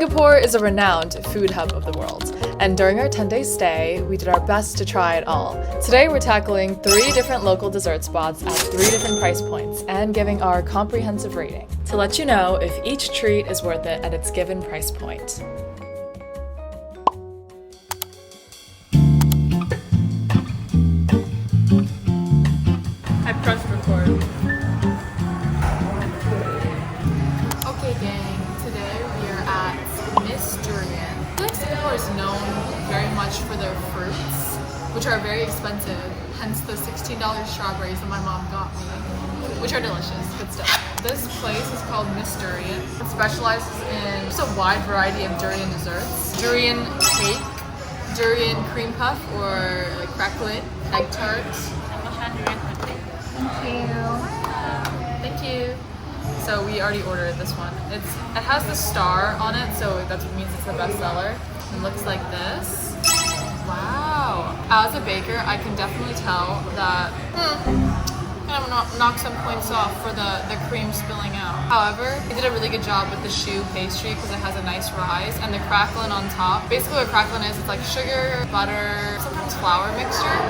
Singapore is a renowned food hub of the world, and during our 10-day stay, we did our best to try it all. Today we're tackling 3 different local dessert spots at 3 different price points and giving our comprehensive rating to let you know if each treat is worth it at its given price point. I pressed record. Okay gang, today we are at Miss Durian. I feel like Singapore is known very much for their fruits, which are very expensive, hence the $16 strawberries that my mom got me, which are delicious, good stuff. This place is called Miss Durian. It specializes in just a wide variety of durian desserts. Durian cake, durian cream puff or like crackling, egg tart. Thank you. Thank you. So we already ordered this one. It has the star on it, so that means it's the best seller. It looks like this. Wow. As a baker, I can definitely tell that kind of knock some points off for the cream spilling out. However, they did a really good job with the choux pastry because it has a nice rise, and the crackling on top. Basically what crackling is, it's like sugar, butter, sometimes flour mixture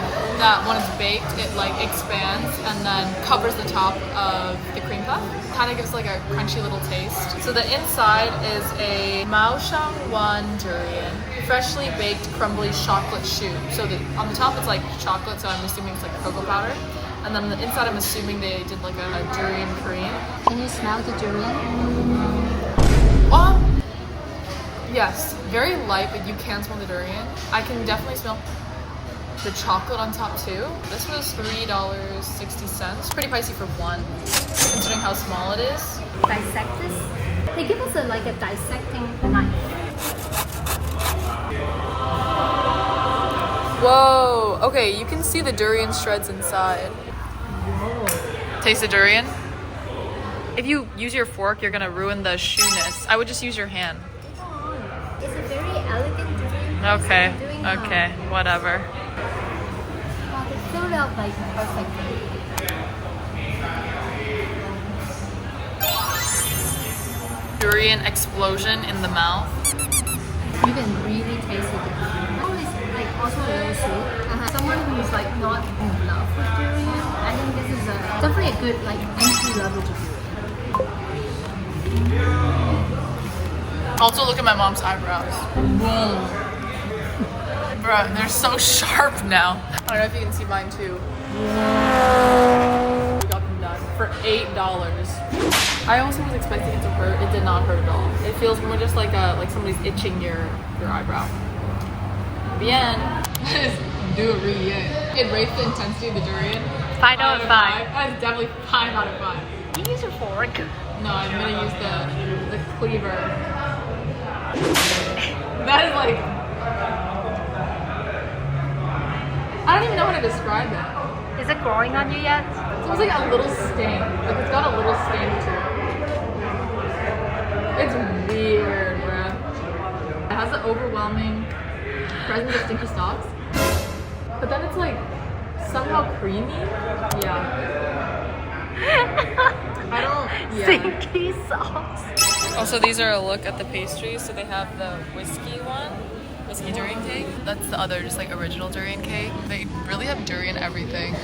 that when it's baked, it like expands and then covers the top of the cream puff. Kind of gives like a crunchy little taste. So the inside is a Mao Shang Wan durian, freshly baked crumbly chocolate choux. So on the top it's like chocolate, so I'm assuming it's like cocoa powder. And then on the inside, I'm assuming they did like a durian cream. Can you smell the durian? Yes, very light, but you can smell the durian. I can definitely smell the chocolate on top too. This was $3.60. Pretty pricey for one, considering how small it is. Dissect this. They give us like a dissecting knife. Whoa, okay, you can see the durian shreds inside. Whoa. Taste the durian? If you use your fork, you're gonna ruin the chewness. I would just use your hand. It's a very elegant durian. Okay, okay, whatever. Wow, they filled out like perfectly. Durian explosion in the mouth. You can really taste the durian. It's like also a little sweet. Someone who's like not in love with durian, I think this is definitely a good like entry level to durian. Also, look at my mom's eyebrows. Whoa. Bruh, they're so sharp now. I don't know if you can see mine too. We got them done for $8. I also was expecting it to hurt. It did not hurt at all. It feels more just like somebody's itching your eyebrow. Bien. Durian. It rates the intensity of the durian. 5 out of 5. That's definitely 5 out of 5. You use a fork. No, I'm gonna use the cleaver. That is like, I don't even know how to describe that. Is it growing on you yet? It's almost like a little sting. Like it's got a little sting to it. It's weird, bruh. It has an overwhelming presence of stinky stalks, but then it's like somehow creamy. Yeah. I don't. Yeah. Stinky sauce. Also, these are a look at the pastries. So they have the whiskey durian cake. That's the other, just like original durian cake. They really have durian everything.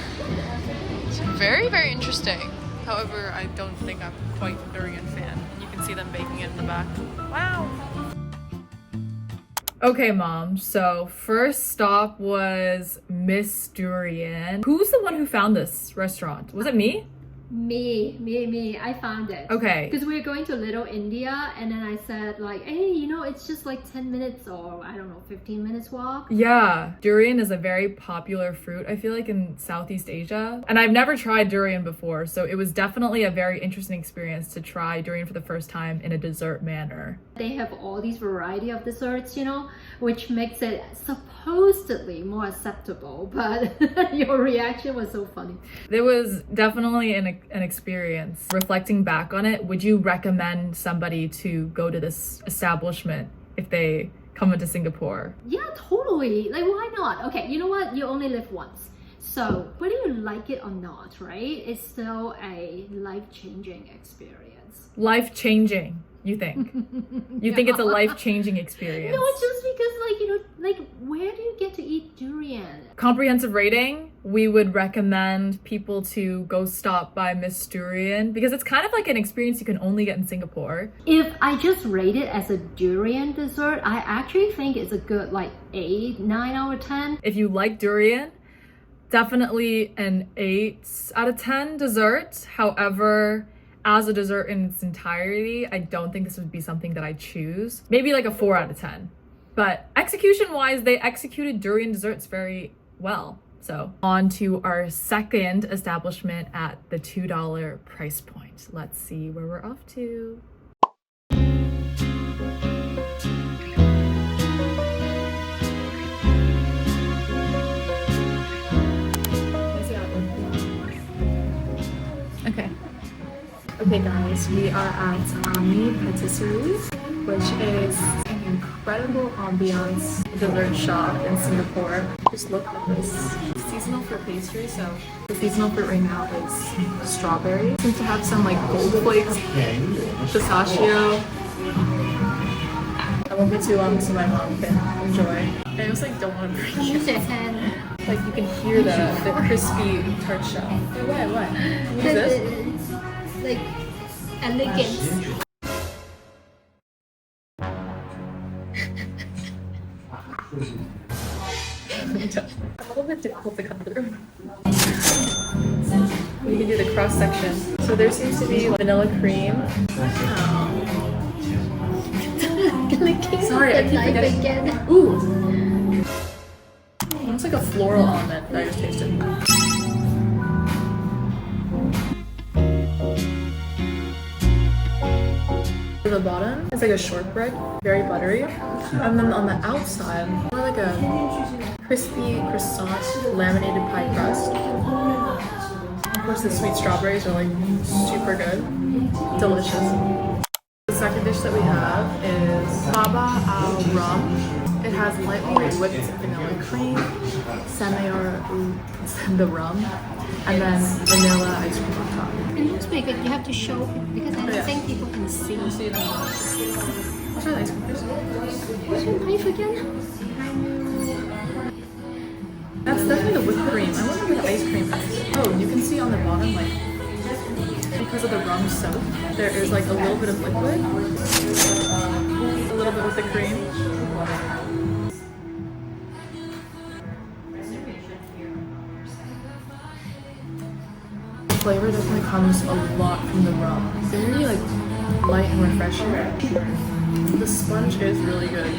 It's very, very interesting. However, I don't think I'm quite a durian fan. You can see them baking it in the back. Wow. Okay, Mom. So first stop was Miss Durian. Who's the one who found this restaurant? Was it me? Me. I found it. Okay. Because we were going to Little India, and then I said like, hey, it's just like 10 minutes or I don't know, 15 minutes walk. Yeah, durian is a very popular fruit, I feel like, in Southeast Asia. And I've never tried durian before, so it was definitely a very interesting experience to try durian for the first time in a dessert manner. They have all these variety of desserts, which makes it supposedly more acceptable, but your reaction was so funny. There was definitely an experience. Reflecting back on it, would you recommend somebody to go to this establishment if they come into Singapore? Yeah, totally. Like, why not? Okay, you know what? You only live once. So whether you like it or not, right? It's still a life-changing experience. Life-changing. You think? You think it's a life-changing experience? No, just because where do you get to eat durian? Comprehensive rating, we would recommend people to go stop by Miss Durian because it's kind of like an experience you can only get in Singapore. If I just rate it as a durian dessert, I actually think it's a good 8, 9 out of 10. If you like durian, definitely an 8 out of 10 dessert. However, as a dessert in its entirety, I don't think this would be something that I choose. Maybe a 4 out of 10. But execution-wise, they executed durian desserts very well. So on to our second establishment at the $2 price point. Let's see where we're off to. Okay guys, we are at Homm Patisserie, which is an incredible ambiance dessert shop in Singapore. Just look at this. It's seasonal for pastry, so the seasonal fruit right now is strawberry. It seems to have some gold flakes, pistachio. I won't be too long so my mom can enjoy. I just don't want to break it. Use your hand. You can hear the crispy tart shell. Wait, what? Use this? Elegance. A little bit difficult to cut through. We can do the cross section. So there seems to be vanilla cream. Sorry, I keep forgetting. Again. Ooh! It looks like a floral almond that I just tasted. The bottom is a shortbread, very buttery, and then on the outside, more like a crispy croissant laminated pie crust. Of course, the sweet strawberries are super good, delicious. The second dish that we have is baba al rum. It has lightly whipped vanilla cream, the rum, and then vanilla ice cream on top. It looks pretty good. You have to show because I don't think people can see. I'll try the ice cream first. What's your knife again? That's definitely the whipped cream. I wonder where the ice cream is. Oh, you can see on the bottom, because of the rum soak, there is a little bit of liquid. A little bit with the cream. The flavor definitely comes a lot from the rum. It's really light and refreshing. The sponge is really good.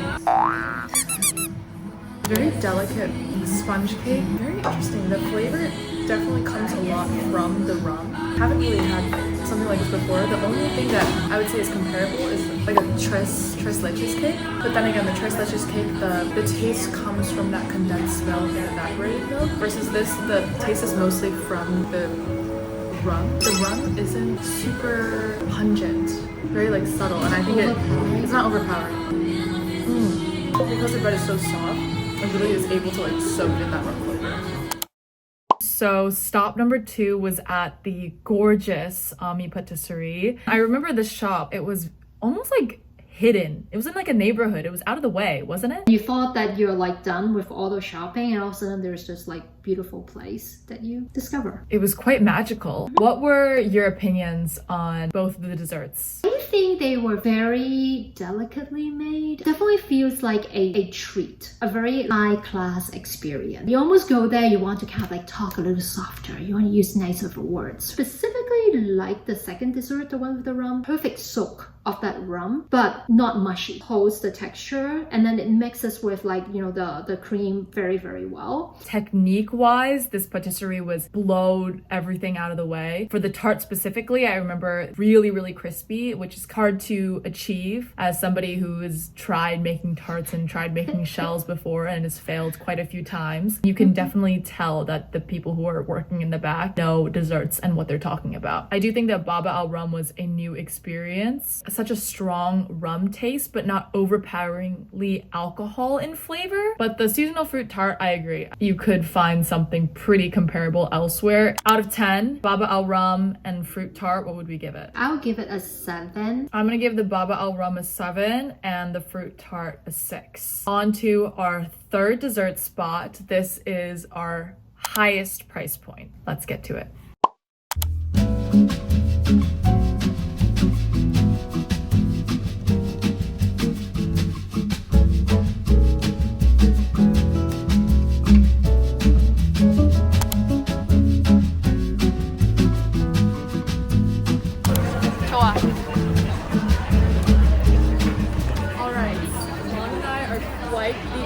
Very delicate sponge cake. Very interesting. The flavor definitely comes a lot from the rum. Haven't really had something like this before. The only thing that I would say is comparable is a tres leches cake. But then again, the tres leches cake, the taste comes from that condensed milk and evaporated milk. Versus this, the taste is mostly from the rum. The rum isn't super pungent, very subtle, and I think it's not overpowering. Because the bread is so soft, it really is able to soak in that rum flavor. So stop number 2 was at the gorgeous Homm Patisserie. I remember the shop, it was almost hidden. It was in a neighborhood. It was out of the way, wasn't it? You thought that you're done with all the shopping and all of a sudden there's this beautiful place that you discover. It was quite magical. What were your opinions on both of the desserts? I think they were very delicately made. Definitely feels like a treat, a very high-class experience. You almost go there, you want to talk a little softer. You want to use nicer words. Specifically like the second dessert, the one with the rum. Perfect soak of that rum, but not mushy. Holds the texture and then it mixes with the cream very, very well. Technique-wise, this patisserie was blowed everything out of the way. For the tart specifically, I remember really, really crispy, which is hard to achieve as somebody who has tried making tarts and tried making shells before and has failed quite a few times. You can definitely tell that the people who are working in the back know desserts and what they're talking about. I do think that baba al rum was a new experience. such a strong rum taste, but not overpoweringly alcohol in flavor. But the seasonal fruit tart, I agree. You could find something pretty comparable elsewhere. Out of 10, Baba Al Rum and fruit tart, what would we give it? I'll give it a 7. I'm gonna give the Baba Al Rum a 7 and the fruit tart a 6. On to our third dessert spot. This is our highest price point. Let's get to it.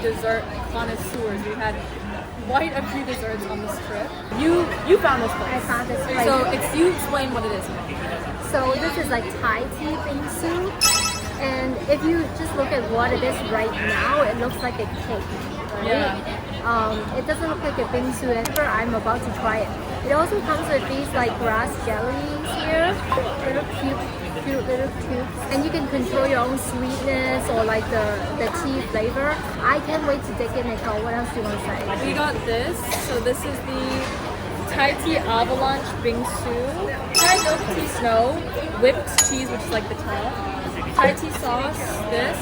Dessert connoisseurs. We've had quite a few desserts on this trip. You found this place. I found this place. So you explain what it is. So this is like Thai tea bingsu, and if you just look at what it is right now, it looks like a cake. Right? Yeah. It doesn't look like a bingsu ever. I'm about to try it. It also comes with these like grass jellies here, little cute little tubes, and you can control your own sweetness or like the tea flavor. I can't wait to dig in and tell what else do you want to say. We got this. So this is the Thai tea avalanche bingsu, Thai milk tea snow, whipped cheese, which is like the top, Thai tea sauce, this,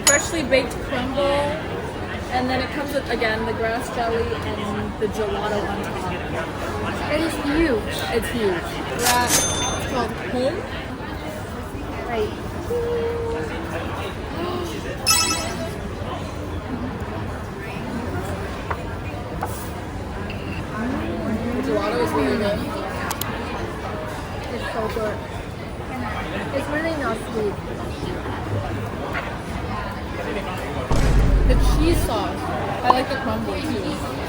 freshly baked crumble, and then it comes with, again, the grass jelly and the gelato on top. It is huge. It's huge. It's called Homm. Right. The gelato is really good. It's so good. It's really not sweet. The cheese sauce. I like the crumble too.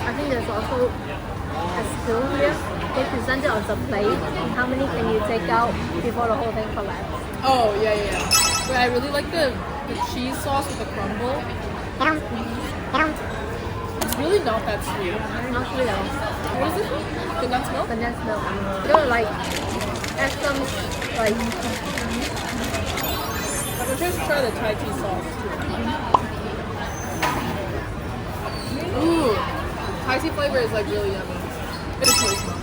I think there's also a spoon here. They present it on the plate. And how many can you take out before the whole thing collapses? Oh, yeah. But I really like the cheese sauce with the crumble. It's really not that sweet. Not sweet at all. What is it called? Condensed milk? Condensed milk. You gotta like add some like. I'm gonna try the Thai tea sauce too. Ooh, Thai tea flavor is like really yummy. It's really small.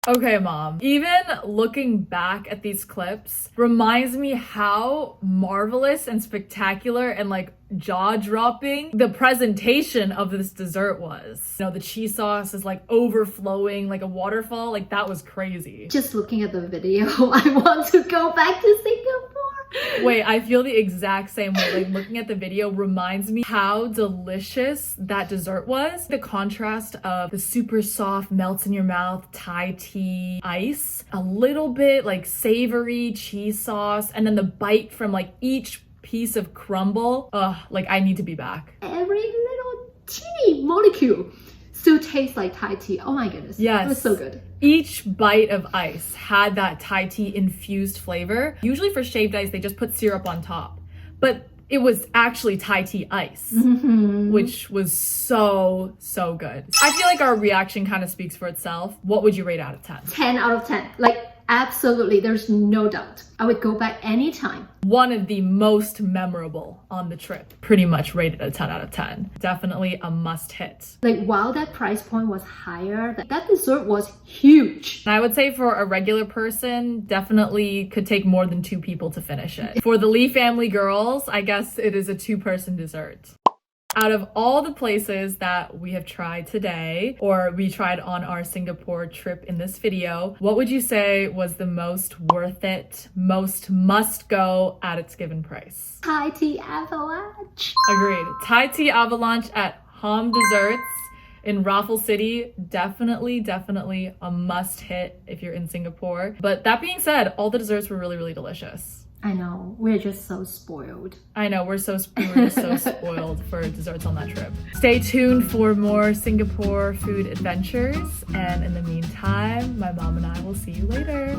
Okay, Mom. Even looking back at these clips reminds me how marvelous and spectacular and like jaw-dropping the presentation of this dessert was. You know, the cheese sauce is like overflowing like a waterfall. Like that was crazy. Just looking at the video, I want to go back to Singapore. Wait, I feel the exact same way. Like looking at the video reminds me how delicious that dessert was. The contrast of the super soft melts in your mouth Thai tea ice, a little bit like savory cheese sauce, and then the bite from like each piece of crumble. Ugh, like I need to be back. Every little teeny molecule still tastes like Thai tea. Oh my goodness. Yes. It was so good. Each bite of ice had that Thai tea infused flavor. Usually for shaved ice, they just put syrup on top. But it was actually Thai tea ice, which was so good. I feel like our reaction kind of speaks for itself. What would you rate out of 10? 10 out of 10. Like, absolutely, there's no doubt. I would go back anytime. One of the most memorable on the trip. Pretty much rated a 10 out of 10. Definitely a must hit. Like, while that price point was higher, that dessert was huge. And I would say for a regular person, definitely could take more than 2 people to finish it. For the Lee family girls, I guess it is a 2-person dessert. Out of all the places that we have tried today, or we tried on our Singapore trip in this video, what would you say was the most worth it, most must go at its given price? Thai tea avalanche. Agreed. Thai tea avalanche at Homm Desserts in Raffles City. Definitely a must hit if you're in Singapore. But that being said, all the desserts were really delicious. I know, we're just so spoiled. I know, we were just so spoiled for desserts on that trip. Stay tuned for more Singapore food adventures, and in the meantime, my mom and I will see you later.